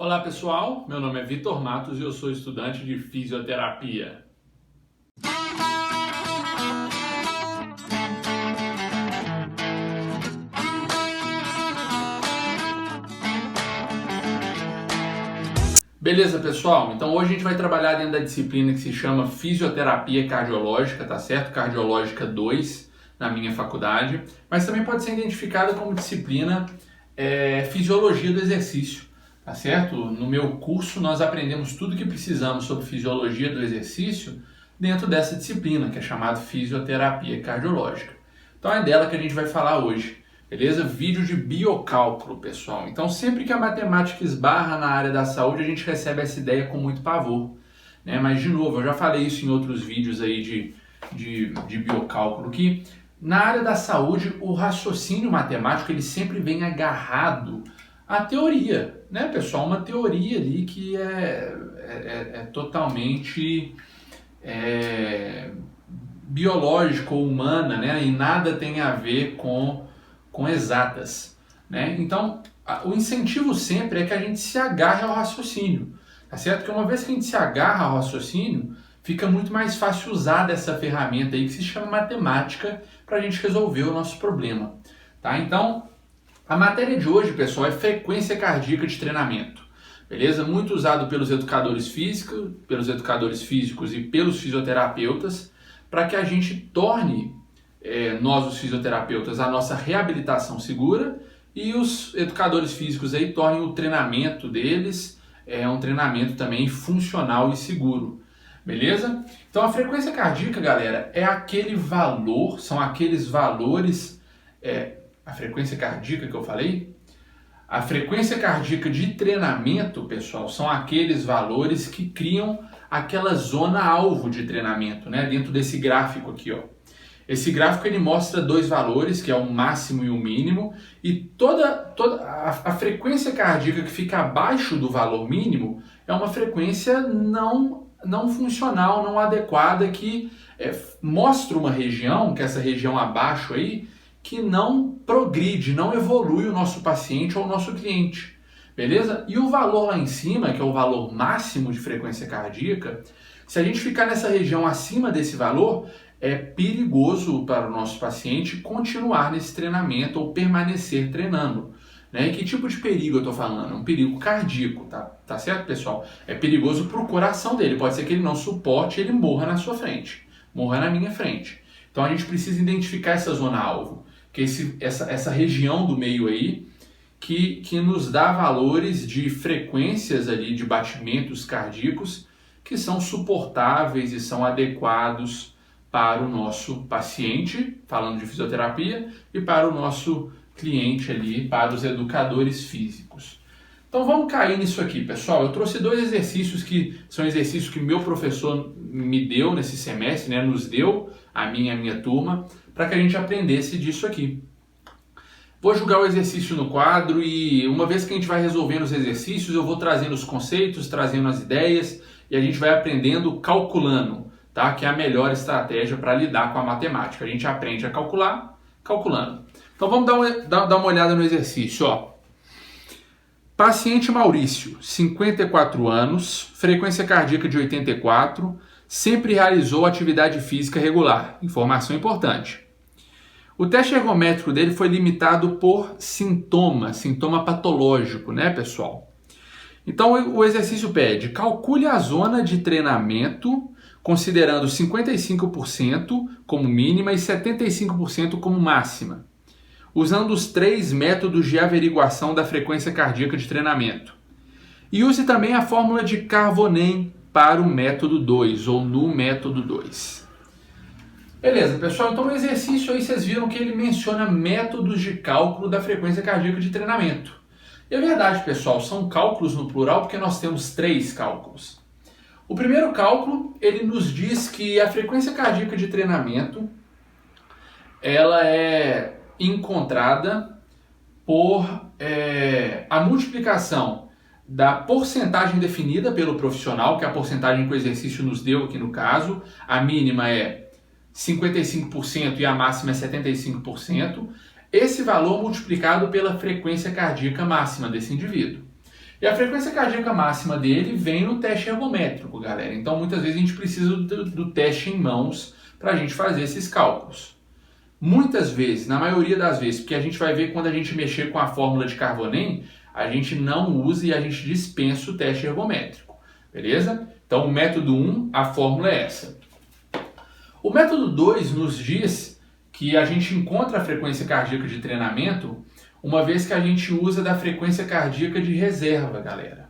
Olá pessoal, meu nome é Vitor Matos e eu sou estudante de fisioterapia. Beleza pessoal? Então hoje a gente vai trabalhar dentro da disciplina que se chama Fisioterapia Cardiológica, tá certo? Cardiológica 2 na minha faculdade, mas também pode ser identificada como disciplina Fisiologia do Exercício. Tá certo? No meu curso nós aprendemos tudo o que precisamos sobre fisiologia do exercício dentro dessa disciplina, que é chamada Fisioterapia Cardiológica. Então é dela que a gente vai falar hoje, beleza? Vídeo de biocálculo, pessoal. Então sempre que a matemática esbarra na área da saúde, a gente recebe essa ideia com muito pavor, né? Mas de novo, eu já falei isso em outros vídeos aí de biocálculo, que na área da saúde o raciocínio matemático ele sempre vem agarrado à teoria, né, pessoal? Uma teoria ali que é totalmente biológica ou humana, né, e nada tem a ver com exatas, né? Então, o incentivo sempre é que a gente se agarre ao raciocínio, tá certo? Porque uma vez que a gente se agarra ao raciocínio, fica muito mais fácil usar dessa ferramenta aí que se chama matemática para a gente resolver o nosso problema, tá? Então, a matéria de hoje, pessoal, é frequência cardíaca de treinamento, beleza? Muito usado pelos educadores físicos e pelos fisioterapeutas, para que a gente torne, nós os fisioterapeutas, a nossa reabilitação segura e os educadores físicos aí tornem o treinamento deles um treinamento também funcional e seguro, beleza? Então a frequência cardíaca, galera, é aquele valor, são aqueles valores... A frequência cardíaca que eu falei? A frequência cardíaca de treinamento, pessoal, são aqueles valores que criam aquela zona-alvo de treinamento, né? Dentro desse gráfico aqui, ó. Esse gráfico ele mostra dois valores, que é o máximo e o mínimo, e toda a frequência cardíaca que fica abaixo do valor mínimo é uma frequência não funcional, não adequada, que mostra uma região, que é essa região abaixo aí, que não progride, não evolui o nosso paciente ou o nosso cliente, beleza? E o valor lá em cima, que é o valor máximo de frequência cardíaca, se a gente ficar nessa região acima desse valor, é perigoso para o nosso paciente continuar nesse treinamento ou permanecer treinando, né? E que tipo de perigo eu estou falando? Um perigo cardíaco, tá certo, pessoal? É perigoso para o coração dele, pode ser que ele não suporte e ele morra na sua frente, morra na minha frente. Então a gente precisa identificar essa zona-alvo, que essa região do meio aí, que nos dá valores de frequências ali de batimentos cardíacos que são suportáveis e são adequados para o nosso paciente, falando de fisioterapia, e para o nosso cliente ali, para os educadores físicos. Então vamos cair nisso aqui, pessoal. Eu trouxe dois exercícios que são exercícios que meu professor me deu nesse semestre, né? Nos deu a minha turma, para que a gente aprendesse disso aqui. Vou jogar o exercício no quadro e uma vez que a gente vai resolvendo os exercícios, eu vou trazendo os conceitos, trazendo as ideias e a gente vai aprendendo calculando, tá? Que é a melhor estratégia para lidar com a matemática. A gente aprende a calcular calculando. Então vamos dar uma olhada no exercício, ó. Paciente Maurício, 54 anos, frequência cardíaca de 84, sempre realizou atividade física regular. Informação importante. O teste ergométrico dele foi limitado por sintoma patológico, né, pessoal? Então o exercício pede: calcule a zona de treinamento considerando 55% como mínima e 75% como máxima, usando os três métodos de averiguação da frequência cardíaca de treinamento. E use também a fórmula de Carbonen para o método 2, ou no método 2. Beleza, pessoal? Então o exercício aí vocês viram que ele menciona métodos de cálculo da frequência cardíaca de treinamento. E é verdade, pessoal, são cálculos no plural porque nós temos três cálculos. O primeiro cálculo, ele nos diz que a frequência cardíaca de treinamento, ela é encontrada por a multiplicação da porcentagem definida pelo profissional, que é a porcentagem que o exercício nos deu aqui no caso. A mínima é 55% e a máxima é 75%. Esse valor multiplicado pela frequência cardíaca máxima desse indivíduo. E a frequência cardíaca máxima dele vem no teste ergométrico, galera. Então, muitas vezes a gente precisa do teste em mãos para a gente fazer esses cálculos. Muitas vezes, na maioria das vezes, porque a gente vai ver quando a gente mexer com a fórmula de Carbonem, a gente não usa e a gente dispensa o teste ergométrico, beleza? Então, o método 1, a fórmula é essa. O método 2 nos diz que a gente encontra a frequência cardíaca de treinamento uma vez que a gente usa da frequência cardíaca de reserva, galera.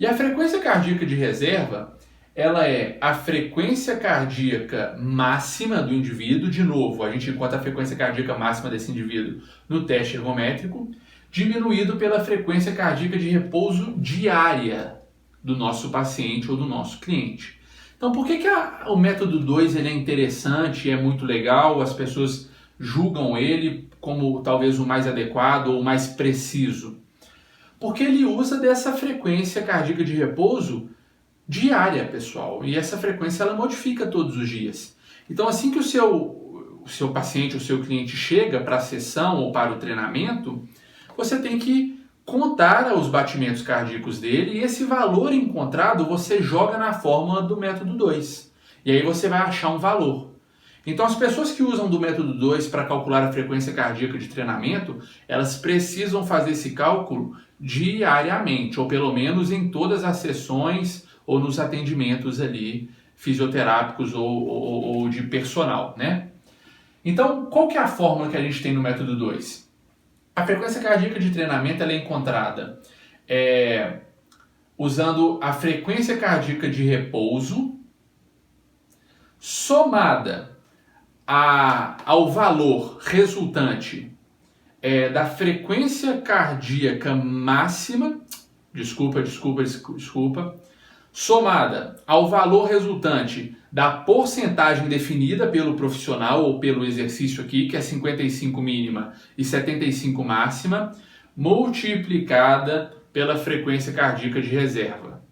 E a frequência cardíaca de reserva, ela é a frequência cardíaca máxima do indivíduo. De novo, a gente encontra a frequência cardíaca máxima desse indivíduo no teste ergométrico, diminuído pela frequência cardíaca de repouso diária do nosso paciente ou do nosso cliente. Então, por que o método 2 ele é interessante, é muito legal, as pessoas julgam ele como talvez o mais adequado ou o mais preciso? Porque ele usa dessa frequência cardíaca de repouso diária, pessoal. E essa frequência ela modifica todos os dias. Então, assim que o seu paciente, o seu cliente chega para a sessão ou para o treinamento, você tem que contar os batimentos cardíacos dele e esse valor encontrado você joga na fórmula do método 2. E aí você vai achar um valor. Então, as pessoas que usam do método 2 para calcular a frequência cardíaca de treinamento, elas precisam fazer esse cálculo diariamente, ou pelo menos em todas as sessões ou nos atendimentos ali fisioterápicos ou de personal, né? Então, qual que é a fórmula que a gente tem no método 2? A frequência cardíaca de treinamento ela é encontrada usando a frequência cardíaca de repouso somada ao valor resultante da frequência cardíaca máxima, somada ao valor resultante da porcentagem definida pelo profissional ou pelo exercício aqui, que é 55 mínima e 75 máxima, multiplicada pela frequência cardíaca de reserva.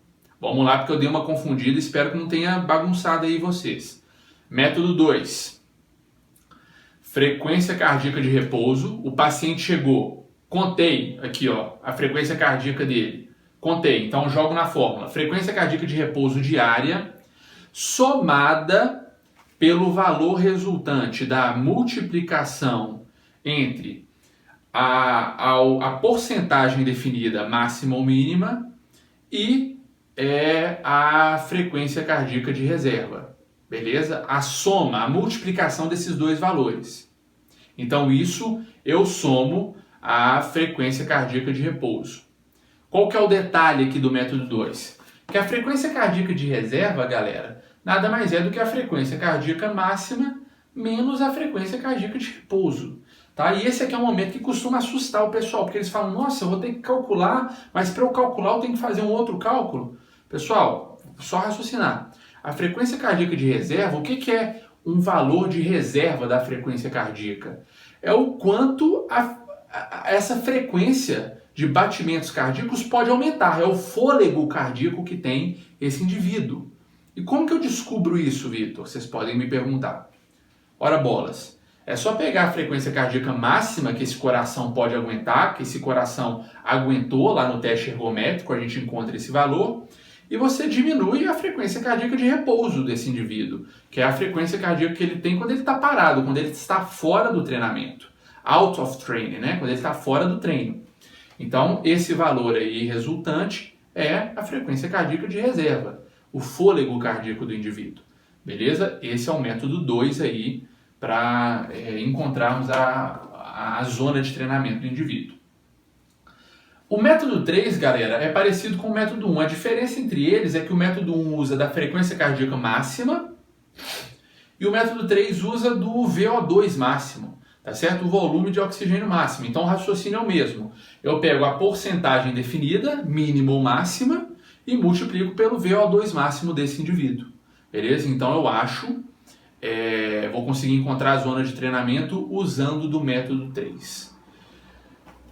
Vamos lá, porque eu dei uma confundida, espero que não tenha bagunçado aí vocês. Método 2. Frequência cardíaca de repouso. O paciente chegou, contei aqui, ó, a frequência cardíaca dele. Contei, então jogo na fórmula. Frequência cardíaca de repouso diária somada pelo valor resultante da multiplicação entre a porcentagem definida máxima ou mínima e a frequência cardíaca de reserva. Beleza? A soma, a multiplicação desses dois valores. Então isso eu somo a frequência cardíaca de repouso. Qual que é o detalhe aqui do método 2? Que a frequência cardíaca de reserva, galera, nada mais é do que a frequência cardíaca máxima menos a frequência cardíaca de repouso. Tá? E esse aqui é um momento que costuma assustar o pessoal, porque eles falam, nossa, eu vou ter que calcular, mas para eu calcular eu tenho que fazer um outro cálculo. Pessoal, só raciocinar. A frequência cardíaca de reserva, o que é um valor de reserva da frequência cardíaca? É o quanto essa frequência de batimentos cardíacos pode aumentar. É o fôlego cardíaco que tem esse indivíduo. E como que eu descubro isso, Vitor? Vocês podem me perguntar. Ora bolas, é só pegar a frequência cardíaca máxima que esse coração pode aguentar, que esse coração aguentou lá no teste ergométrico, a gente encontra esse valor, e você diminui a frequência cardíaca de repouso desse indivíduo, que é a frequência cardíaca que ele tem quando ele está parado, quando ele está fora do treinamento. Out of training, né? Quando ele está fora do treino. Então, esse valor aí resultante é a frequência cardíaca de reserva, o fôlego cardíaco do indivíduo. Beleza? Esse é o método 2 aí para encontrarmos a zona de treinamento do indivíduo. O método 3, galera, é parecido com o método 1. A diferença entre eles é que o método 1 usa da frequência cardíaca máxima e o método 3 usa do VO2 máximo. Tá certo? O volume de oxigênio máximo. Então o raciocínio é o mesmo. Eu pego a porcentagem definida, mínima ou máxima, e multiplico pelo VO2 máximo desse indivíduo. Beleza? Então eu acho, vou conseguir encontrar a zona de treinamento usando do método 3.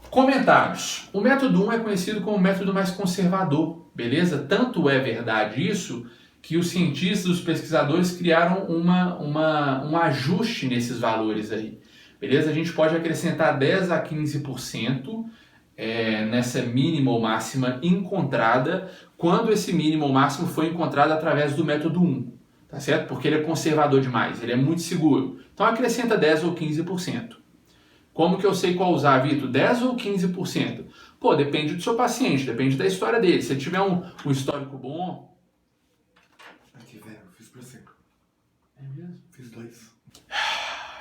Comentários. O método 1 é conhecido como o método mais conservador. Beleza? Tanto é verdade isso que os cientistas, os pesquisadores criaram um ajuste nesses valores aí. Beleza? A gente pode acrescentar 10 a 15% nessa mínima ou máxima encontrada quando esse mínimo ou máximo foi encontrado através do método 1, tá certo? Porque ele é conservador demais, ele é muito seguro. Então acrescenta 10 ou 15%. Como que eu sei qual usar, Vitor? 10 ou 15%? Pô, depende do seu paciente, depende da história dele. Se ele tiver um histórico bom... Aqui, velho, eu fiz placebo. É mesmo? Fiz 2.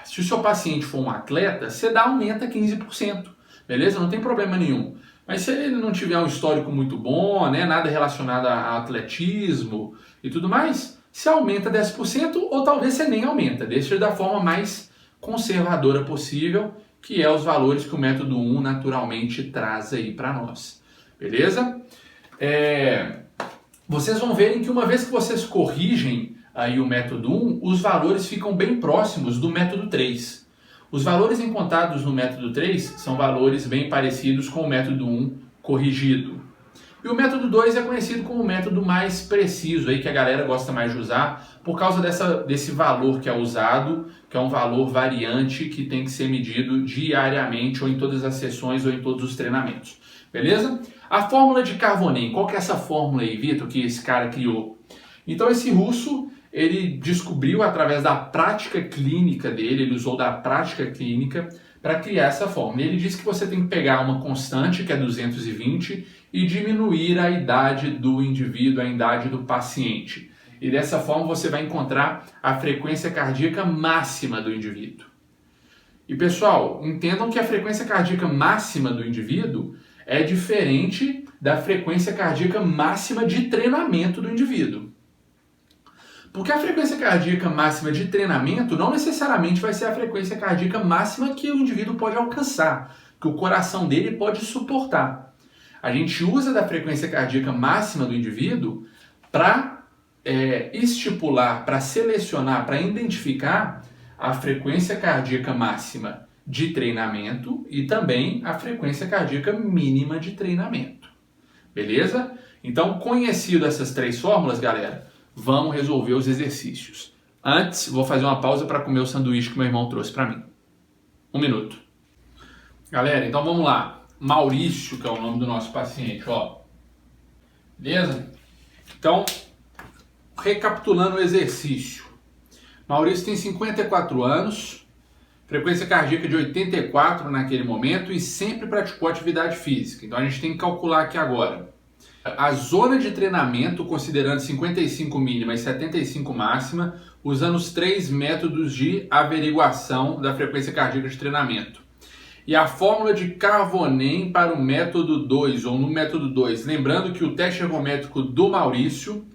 Se o seu paciente for um atleta, você aumenta 15%, beleza? Não tem problema nenhum. Mas se ele não tiver um histórico muito bom, né, nada relacionado a atletismo e tudo mais, você aumenta 10% ou talvez você nem aumenta. Deixa da forma mais conservadora possível, que é os valores que o método 1 naturalmente traz aí para nós. Beleza? Vocês vão verem que uma vez que vocês corrigem aí o método 1, os valores ficam bem próximos do método 3. Os valores encontrados no método 3 são valores bem parecidos com o método 1 corrigido. E o método 2 é conhecido como o método mais preciso, aí, que a galera gosta mais de usar, por causa desse valor que é usado, que é um valor variante que tem que ser medido diariamente, ou em todas as sessões, ou em todos os treinamentos. Beleza? A fórmula de Carbonen, qual que é essa fórmula aí, Vitor, que esse cara criou? Então esse russo, ele descobriu através da prática clínica dele, ele usou da prática clínica para criar essa fórmula. Ele disse que você tem que pegar uma constante, que é 220, e diminuir a idade do indivíduo, a idade do paciente. E dessa forma você vai encontrar a frequência cardíaca máxima do indivíduo. E pessoal, entendam que a frequência cardíaca máxima do indivíduo é diferente da frequência cardíaca máxima de treinamento do indivíduo. Porque a frequência cardíaca máxima de treinamento não necessariamente vai ser a frequência cardíaca máxima que o indivíduo pode alcançar, que o coração dele pode suportar. A gente usa da frequência cardíaca máxima do indivíduo para estipular, para selecionar, para identificar a frequência cardíaca máxima de treinamento e também a frequência cardíaca mínima de treinamento. Beleza? Então, conhecido essas três fórmulas, galera, vamos resolver os exercícios. Antes, vou fazer uma pausa para comer o sanduíche que meu irmão trouxe para mim. 1 minuto. Galera, então vamos lá. Maurício, que é o nome do nosso paciente, ó. Beleza? Então, recapitulando o exercício. Maurício tem 54 anos, frequência cardíaca de 84 naquele momento e sempre praticou atividade física. Então a gente tem que calcular aqui agora. A zona de treinamento, considerando 55 mínima e 75 máxima, usando os 3 métodos de averiguação da frequência cardíaca de treinamento. E a fórmula de Carbonen para o método 2, ou no método 2. Lembrando que o teste ergométrico do Maurício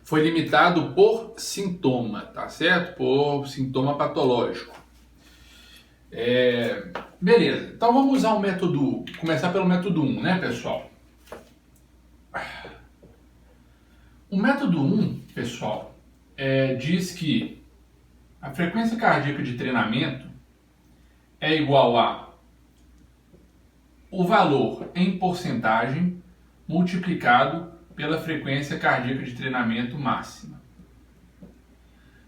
foi limitado por sintoma, tá certo? Por sintoma patológico. Beleza, então vamos usar o método, começar pelo método 1, né, pessoal? O método 1, pessoal, diz que a frequência cardíaca de treinamento é igual a o valor em porcentagem multiplicado pela frequência cardíaca de treinamento máxima.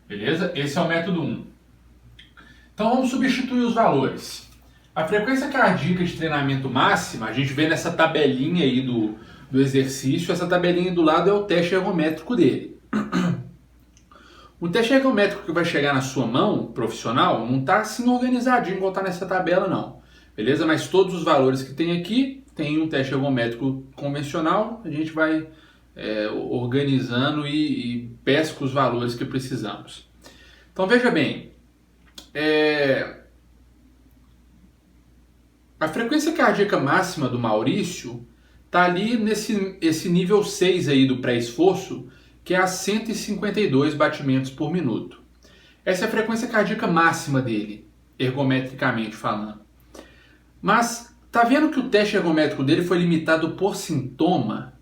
Beleza? Esse é o método 1. Então vamos substituir os valores. A frequência cardíaca de treinamento máxima, a gente vê nessa tabelinha aí do exercício, essa tabelinha do lado é o teste ergométrico dele. O teste ergométrico que vai chegar na sua mão, profissional, não está assim organizadinho igual está nessa tabela não. Beleza? Mas todos os valores que tem aqui, tem um teste ergométrico convencional, a gente vai organizando e pesca os valores que precisamos. Então veja bem, a frequência cardíaca máxima do Maurício está ali esse nível 6 aí do pré-esforço, que é a 152 batimentos por minuto. Essa é a frequência cardíaca máxima dele, ergometricamente falando. Mas tá vendo que o teste ergométrico dele foi limitado por sintoma?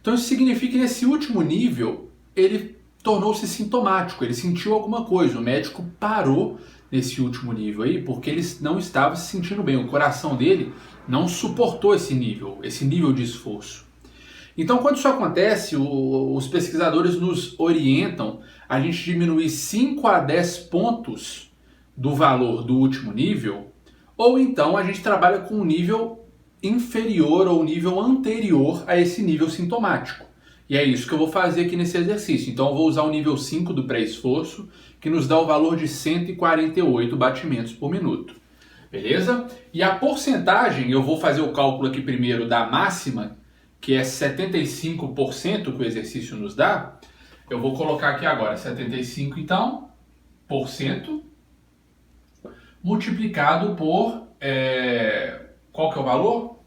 Então isso significa que nesse último nível ele tornou-se sintomático, ele sentiu alguma coisa, o médico parou nesse último nível aí porque ele não estava se sentindo bem, o coração dele não suportou esse nível de esforço. Então, quando isso acontece, os pesquisadores nos orientam a gente diminuir 5 a 10 pontos do valor do último nível, ou então a gente trabalha com um nível inferior ou nível anterior a esse nível sintomático. E é isso que eu vou fazer aqui nesse exercício. Então eu vou usar o nível 5 do pré-esforço, que nos dá o valor de 148 batimentos por minuto. Beleza? E a porcentagem, eu vou fazer o cálculo aqui primeiro da máxima, que é 75% que o exercício nos dá. Eu vou colocar aqui agora 75, então, por cento, multiplicado por, qual que é o valor?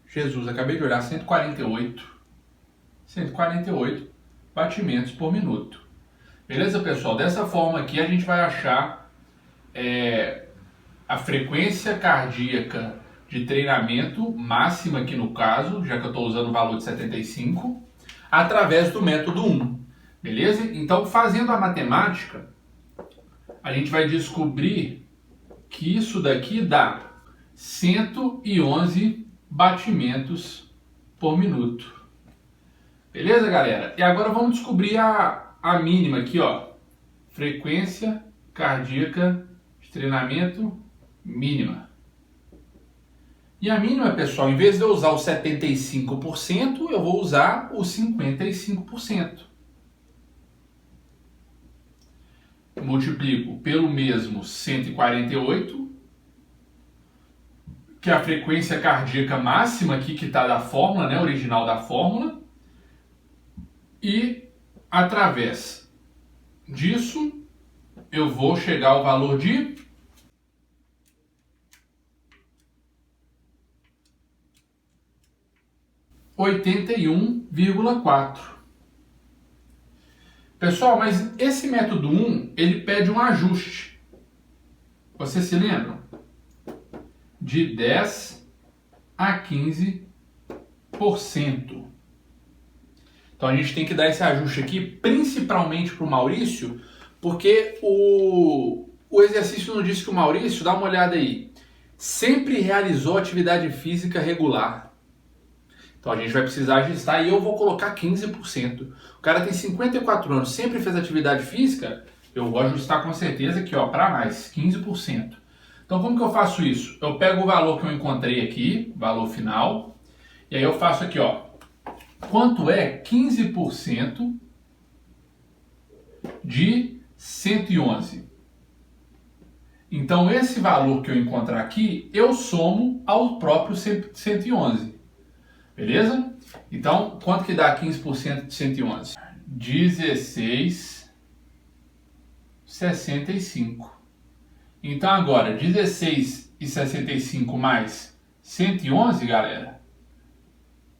Jesus, acabei de olhar, 148 batimentos por minuto. Beleza, pessoal? Dessa forma aqui a gente vai achar a frequência cardíaca de treinamento máxima aqui no caso, já que eu estou usando o valor de 75, através do método 1. Beleza? Então, fazendo a matemática, a gente vai descobrir que isso daqui dá 111 batimentos por minuto. Beleza, galera? E agora vamos descobrir a mínima aqui, ó. Frequência cardíaca de treinamento mínima. E a mínima, pessoal, em vez de eu usar o 75%, eu vou usar o 55%. Multiplico pelo mesmo 148, que é a frequência cardíaca máxima aqui que está da fórmula, né, original da fórmula. E através disso eu vou chegar ao valor de 81,4. Pessoal, mas esse método 1, ele pede um ajuste. Vocês se lembram? De 10 a 15%. Então a gente tem que dar esse ajuste aqui, principalmente para o Maurício, porque o exercício não disse que o Maurício, dá uma olhada aí, sempre realizou atividade física regular. Então a gente vai precisar ajustar e eu vou colocar 15%. O cara tem 54 anos, sempre fez atividade física, eu vou ajustar com certeza aqui, ó, para mais, 15%. Então como que eu faço isso? Eu pego o valor que eu encontrei aqui, valor final, e aí eu faço aqui, ó, quanto é 15% de 111? Então esse valor que eu encontrar aqui, eu somo ao próprio 111. Beleza? Então, quanto que dá 15% de 111? 16,65. Então agora, 16,65 mais 111, galera,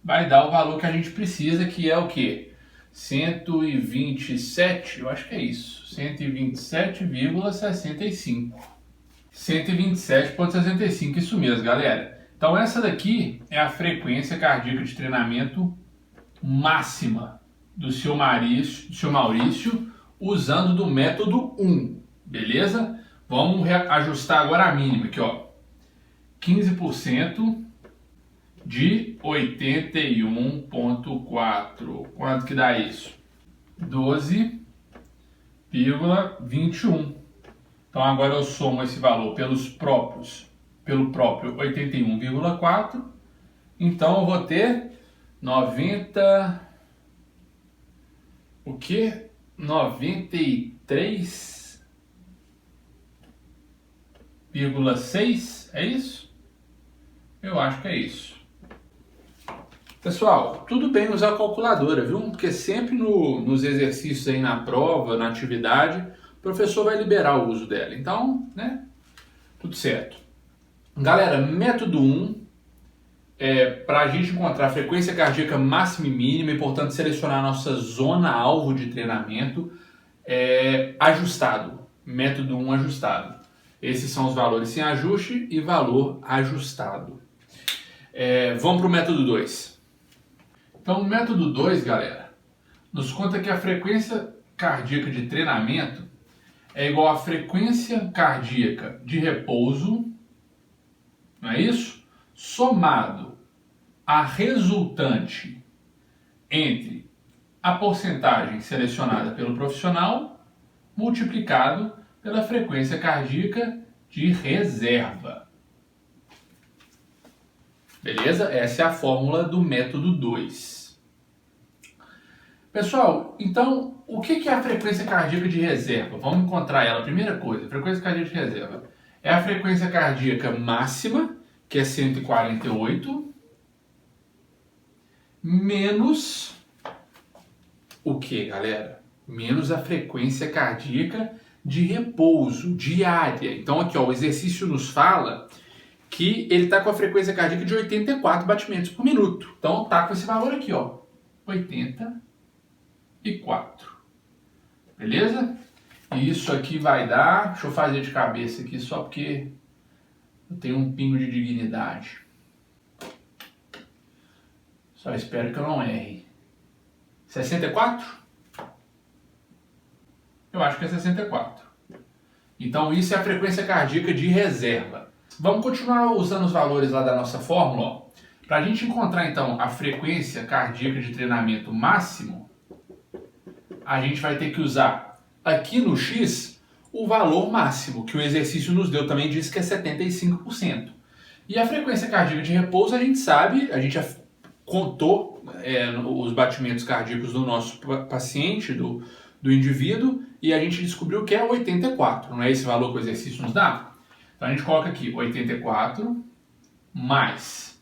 vai dar o valor que a gente precisa, que é o quê? 127, eu acho que é isso. 127,65. 127,65, isso mesmo, galera. Então essa daqui é a frequência cardíaca de treinamento máxima do seu Maurício usando do método 1, beleza? Vamos ajustar agora a mínima aqui, ó. 15% de 81,4. Quanto que dá isso? 12,21. Então agora eu somo esse valor pelo próprio 81,4, então eu vou ter 93,6, é isso? Eu acho que é isso. Pessoal, tudo bem usar a calculadora, viu? Porque sempre nos exercícios aí na prova, na atividade, o professor vai liberar o uso dela. Então, né? Tudo certo. Galera, método 1 para a gente encontrar a frequência cardíaca máxima e mínima, é importante selecionar a nossa zona alvo de treinamento ajustado. Método 1 ajustado. Esses são os valores sem ajuste e valor ajustado. Vamos para o método 2. Então, o método 2, galera, nos conta que a frequência cardíaca de treinamento é igual à frequência cardíaca de repouso, não é isso? Somado a resultante entre a porcentagem selecionada pelo profissional multiplicado pela frequência cardíaca de reserva. Beleza? Essa é a fórmula do método 2. Pessoal, então, o que é a frequência cardíaca de reserva? Vamos encontrar ela. Primeira coisa, frequência cardíaca de reserva. É a frequência cardíaca máxima, que é 148, menos o que, galera? Menos a frequência cardíaca de repouso, diária. Então aqui, ó, o exercício nos fala que ele está com a frequência cardíaca de 84 batimentos por minuto. Então tá com esse valor aqui, ó, 84. Beleza? E isso aqui vai dar, deixa eu fazer de cabeça aqui só porque eu tenho um pingo de dignidade. Só espero que eu não erre. 64? Eu acho que é 64. Então isso é a frequência cardíaca de reserva. Vamos continuar usando os valores lá da nossa fórmula. Para a gente encontrar então a frequência cardíaca de treinamento máximo, a gente vai ter que usar aqui no X o valor máximo, que o exercício nos deu também, diz que é 75%. E a frequência cardíaca de repouso a gente sabe, a gente já contou os batimentos cardíacos do nosso paciente, do indivíduo, e a gente descobriu que é 84, não é esse valor que o exercício nos dá? Então a gente coloca aqui 84 mais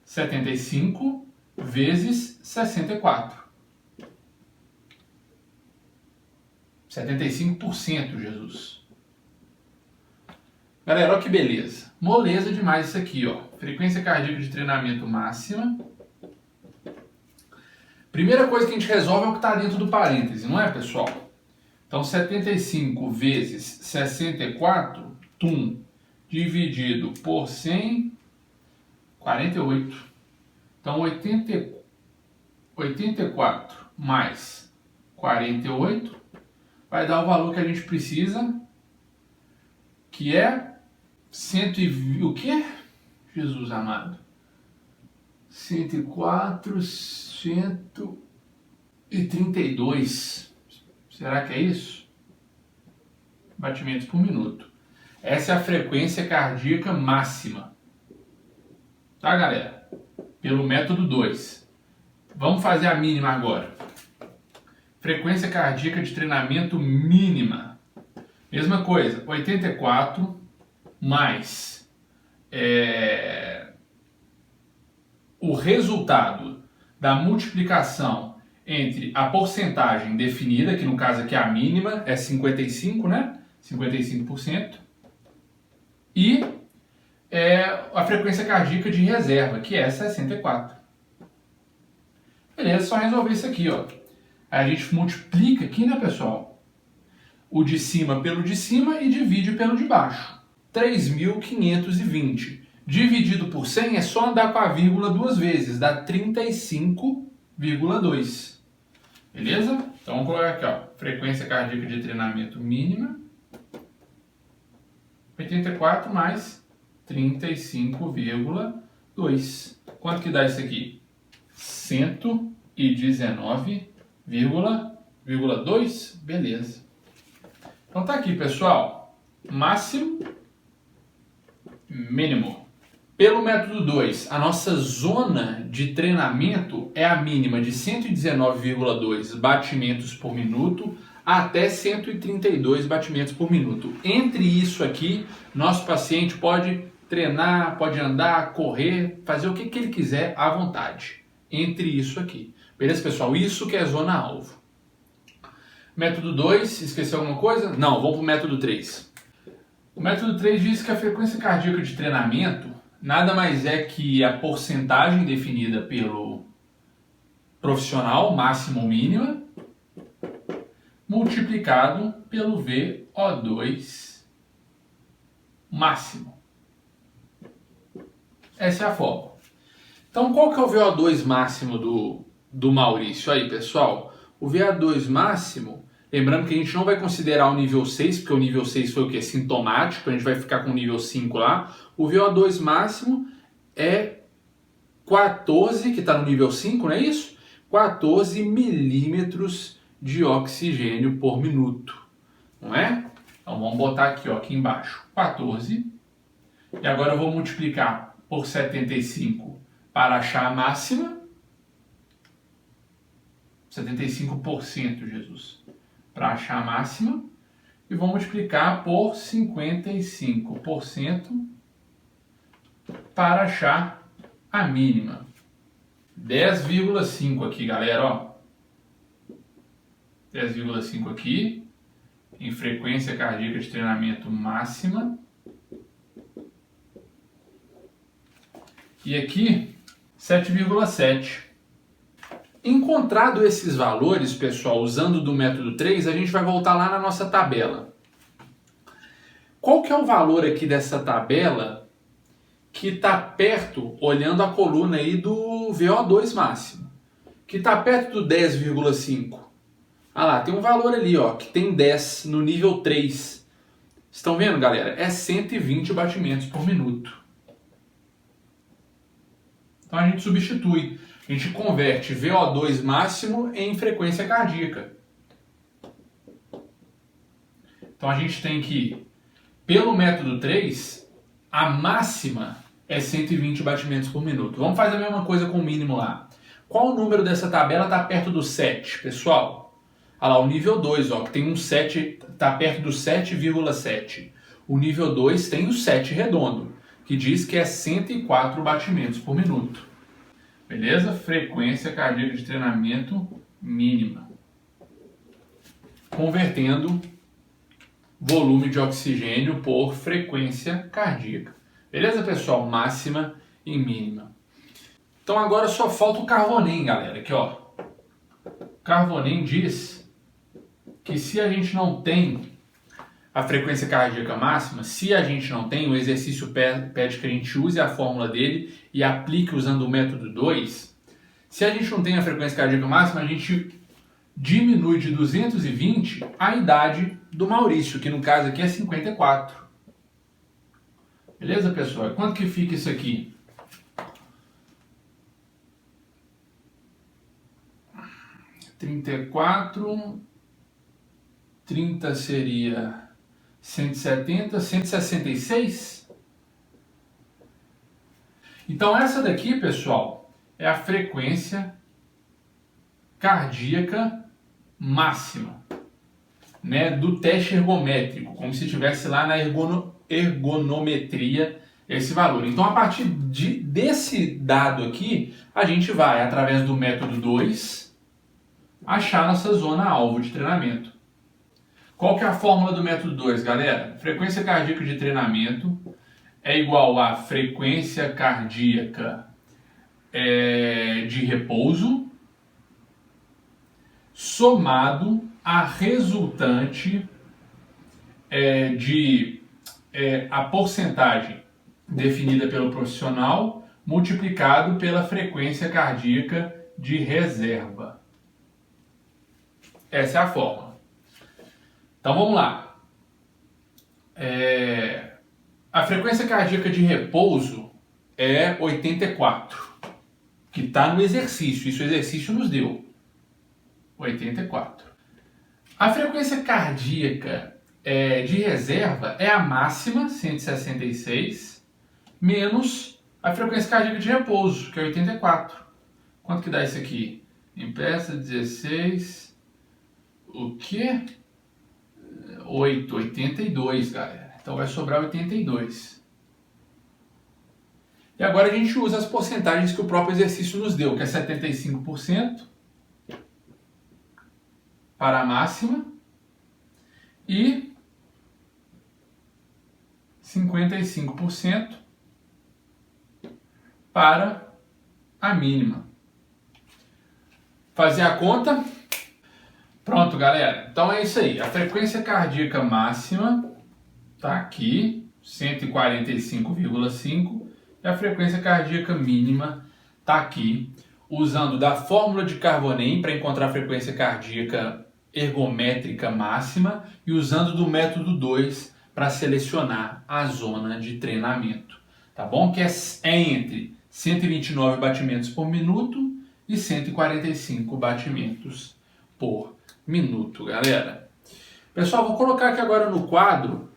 75 vezes 64. 75%, Jesus. Galera, olha que beleza. Moleza demais isso aqui, ó. Frequência cardíaca de treinamento máxima. Primeira coisa que a gente resolve é o que está dentro do parêntese, não é, pessoal? Então, 75 vezes 64, dividido por 100, 48. Então, 84 mais 48 vai dar o valor que a gente precisa, que é o quê? Jesus amado. 104, 132. Será que é isso? Batimentos por minuto. Essa é a frequência cardíaca máxima. Tá, galera? Pelo método 2. Vamos fazer a mínima agora. Frequência cardíaca de treinamento mínima. Mesma coisa, 84 mais o resultado da multiplicação entre a porcentagem definida, que no caso aqui a mínima é 55, né? 55%. E a frequência cardíaca de reserva, que é 64. Beleza, só resolver isso aqui, ó. Aí a gente multiplica aqui, né, pessoal? O de cima pelo de cima e divide pelo de baixo. 3.520. Dividido por 100 é só andar com a vírgula duas vezes, dá 35,2. Beleza? Então vamos colocar aqui, ó, frequência cardíaca de treinamento mínima. 84 mais 35,2. Quanto que dá isso aqui? 119,2. Beleza. Então tá aqui, pessoal. Máximo, mínimo. Pelo método 2, a nossa zona de treinamento é a mínima de 119,2 batimentos por minuto até 132 batimentos por minuto. Entre isso aqui, nosso paciente pode treinar, pode andar, correr, fazer o que ele quiser à vontade. Entre isso aqui. Beleza, pessoal? Isso que é zona alvo. Método 2, esqueceu alguma coisa? Não, vamos para o método 3. O método 3 diz que a frequência cardíaca de treinamento nada mais é que a porcentagem definida pelo profissional, máxima ou mínima, multiplicado pelo VO2 máximo. Essa é a fórmula. Então, qual que é o VO2 máximo do Maurício aí, pessoal? O VO2 máximo, lembrando que a gente não vai considerar o nível 6, porque o nível 6 foi o que? Sintomático, a gente vai ficar com o nível 5 lá. O VO2 máximo é 14, que está no nível 5, não é isso? 14 milímetros de oxigênio por minuto, não é? Então vamos botar aqui, ó, aqui embaixo, 14. E agora eu vou multiplicar por 75 para achar a máxima. 75%, Jesus, para achar a máxima. E vou multiplicar por 55% para achar a mínima. 10,5 aqui, galera, ó. 10,5 aqui, em frequência cardíaca de treinamento máxima. E aqui, 7,7. Encontrado esses valores, pessoal, usando do método 3, a gente vai voltar lá na nossa tabela. Qual que é o valor aqui dessa tabela que está perto, olhando a coluna aí do VO2 máximo, que está perto do 10,5? Ah lá, tem um valor ali, ó, que tem 10 no nível 3. Estão vendo, galera? É 120 batimentos por minuto. Então a gente substitui. A gente converte VO2 máximo em frequência cardíaca. Então a gente tem que, pelo método 3, a máxima é 120 batimentos por minuto. Vamos fazer a mesma coisa com o mínimo lá. Qual o número dessa tabela está perto do 7, pessoal? Olha lá, o nível 2, ó, que tem um 7, está perto do 7,7. O nível 2 tem o 7 redondo, que diz que é 104 batimentos por minuto. Beleza? Frequência cardíaca de treinamento mínima. Convertendo volume de oxigênio por frequência cardíaca. Beleza, pessoal? Máxima e mínima. Então agora só falta o Carvonem, galera. Aqui, ó. Carvonem diz que se a gente não tem a frequência cardíaca máxima, se a gente não tem, o exercício pede que a gente use a fórmula dele e aplique usando o método 2. Se a gente não tem a frequência cardíaca máxima, a gente diminui de 220 a idade do Maurício, que no caso aqui é 54. Beleza, pessoal? Quanto que fica isso aqui? (34) 30 seria 170, 166. Então essa daqui, pessoal, é a frequência cardíaca máxima, né, do teste ergométrico, como se estivesse lá na ergonometria esse valor. Então a partir desse dado aqui, a gente vai, através do método 2, achar nossa zona alvo de treinamento. Qual que é a fórmula do método 2, galera? Frequência cardíaca de treinamento é igual a frequência cardíaca de repouso somado a resultante a porcentagem definida pelo profissional multiplicado pela frequência cardíaca de reserva. Essa é a fórmula. Então vamos lá. A frequência cardíaca de repouso é 84, que está no exercício. Isso o exercício nos deu. 84. A frequência cardíaca de reserva é a máxima, 166, menos a frequência cardíaca de repouso, que é 84. Quanto que dá isso aqui? Impressa 16. O quê? 82, galera. Então vai sobrar 82. E agora a gente usa as porcentagens que o próprio exercício nos deu, que é 75% para a máxima e 55% para a mínima. Fazer a conta. Pronto, galera. Então é isso aí. A frequência cardíaca máxima está aqui, 145,5. E a frequência cardíaca mínima está aqui, usando da fórmula de Carvonem para encontrar a frequência cardíaca ergométrica máxima e usando do método 2 para selecionar a zona de treinamento. Tá bom? Que é entre 129 batimentos por minuto e 145 batimentos por minuto, galera. Pessoal, vou colocar aqui agora no quadro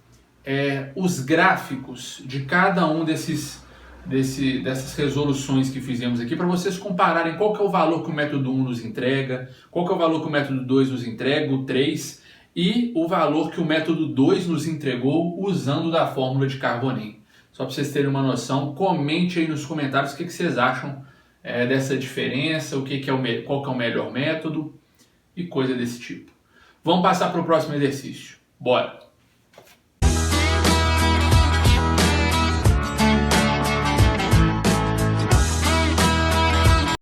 os gráficos de cada um desses dessas resoluções que fizemos aqui para vocês compararem qual que é o valor que o método 1 nos entrega, qual que é o valor que o método 2 nos entrega, o 3, e o valor que o método 2 nos entregou usando da fórmula de Carbonin. Só para vocês terem uma noção, comente aí nos comentários o que vocês acham dessa diferença, qual que é o melhor método e coisa desse tipo. Vamos passar para o próximo exercício. Bora!